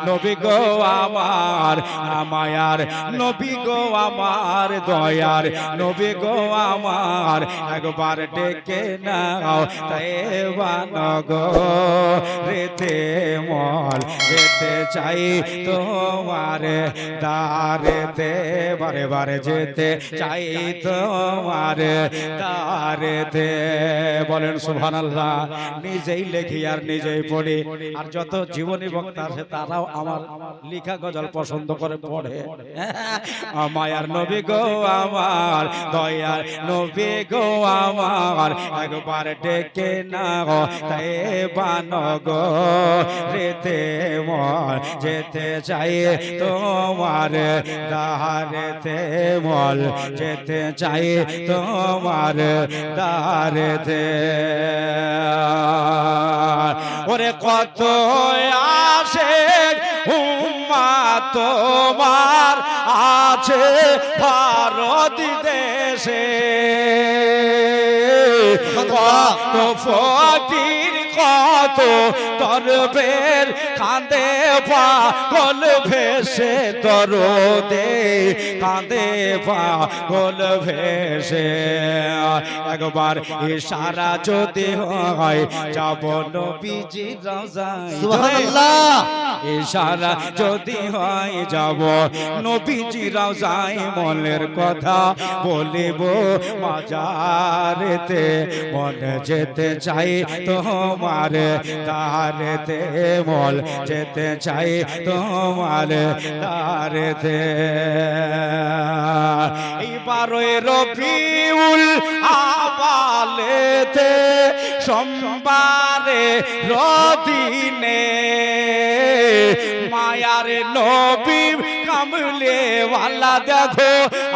নবী গো আমার মায়ার নবী গো আমার দয়ার নবী গো আমার একবার ডেকে নাও তাইবা নগরেতে মল যেতে চাই তোমার দারেতে বারে বারে যেতে চাই তোমার দারেতে। বলেন সুবহানাল্লাহ। নিজেই লেখি আর নিজেই পড়ি, আর যত জীবনী বক্তা আছে তারাও আমার লেখা গজল পছন্দ করে পড়ে। মায়ার নবী গো আমার দয়ার নবী গো আমার একবার ডেকে নাও তাইবা নগরেতে মল যেতে চাই তোমার দারেতে মল যেতে চাই তোমার দারেতে। ওরে কত আসে উম্মাত তোমার আছে ভারত দেশে, কত ফকির কত দরবের কাঁদে পাগল ভেসে দরদে কাঁদে পাগল ভেসে। একবার ইশারা যদি হয় যাব নবীজির রওজায়, সুবহানাল্লাহ। ইশারা যদি হয় যাব নবীজির রওজায়, মনের কথা বলিব মাজারেতে মন যেতে চাই তোমার দারেতে মল যেতে চাই তোমার দারেতে। এবারে রবিউল আওয়ালেতে সোমবারে রদিনে মায়ার নবী কামলে ওয়ালা দেখো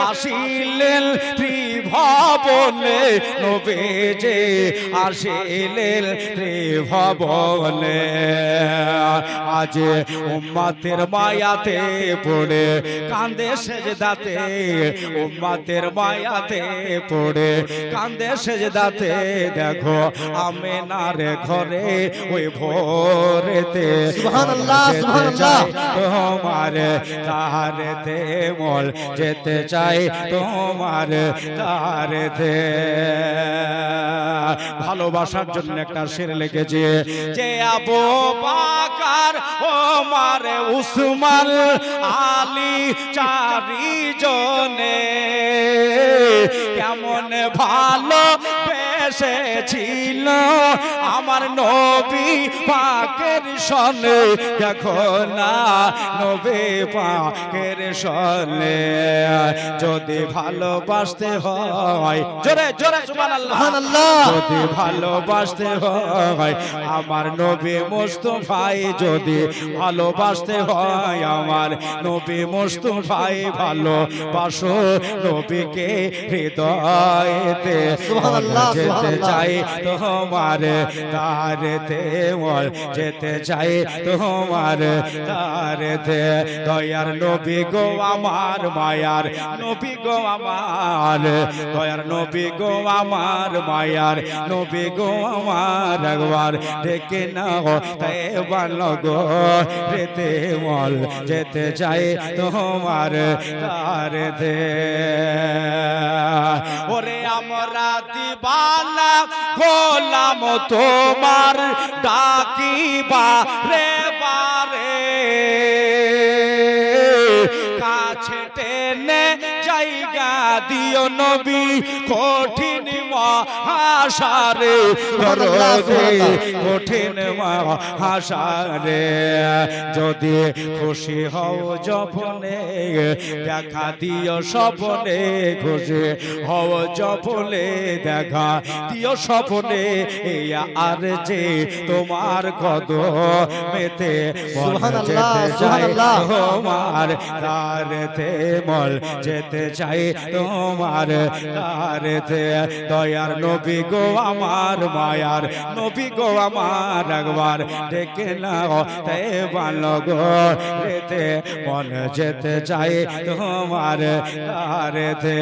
আসিলেন ত্রিভুবনে, নবীজি আসিলেন ত্রিভুবনে। আজ উম্মতের মায়াতে পড়ে কান্দে সেজদাতে, উম্মতের মায়াতে পড়ে কান্দে সেজদাতে। দেখো আমেনার ঘরে ওই ভোরেতে সুবহানাল্লাহ সুবহানাল্লাহ তোমার দারেতে মল যেতে চাই তোমার দারেতে। ভালোবাসার জন্য একটা শের লিখেছে যে আবু বকর ওমর উসমান আলী চারিজনে কেমন ভালো বেসেছিল আমার নবী পাকের সনে। দেখো না নবী পাকের সনে যদি ভালোবাসতে হয়, জোরে জোরে সুবহানাল্লাহ, যদি ভালোবাসতে হয় আমার নবী মুস্তাফাই, যদি ভালোবাসতে হয় আমার নবী মুস্তাফাই, ভালোবাসো নবীকে হৃদয়েতে যেতে চাই তোমার দারেতে মল যেতে চাই তোমার দারেতে। দয়ার নবী গো আমার মায়ার নবী গো আমার দয়ার নবী গো আমার মায়ার নবী গো আমার একবার ডেকে নাও তাইবা নগরেতে মল যেতে চাই তোমার দারেতে। ওরে আমরা দিবানা গোলাম তোমার ডাকিবা রে বারে, কাছে টেনে জায়গা দিও নবী কঠিন মহাসারে দরদে কঠিন মহাসারে। যদি খুশি হও যপনে দেখা দিও স্বপনে, খুশি হও যপনে দেখা দিও স্বপনে। আর যে তোমার কদমেতে যেতে চাই তোমার দারেতে মল যেতে চাই তোমার দারেতে। দয়ার নবী গো আমার মায়ার নবী গো আমার একবার ডেকে নাও তাইবা নগরেতে মন যেতে চাই তোমার দারেতে।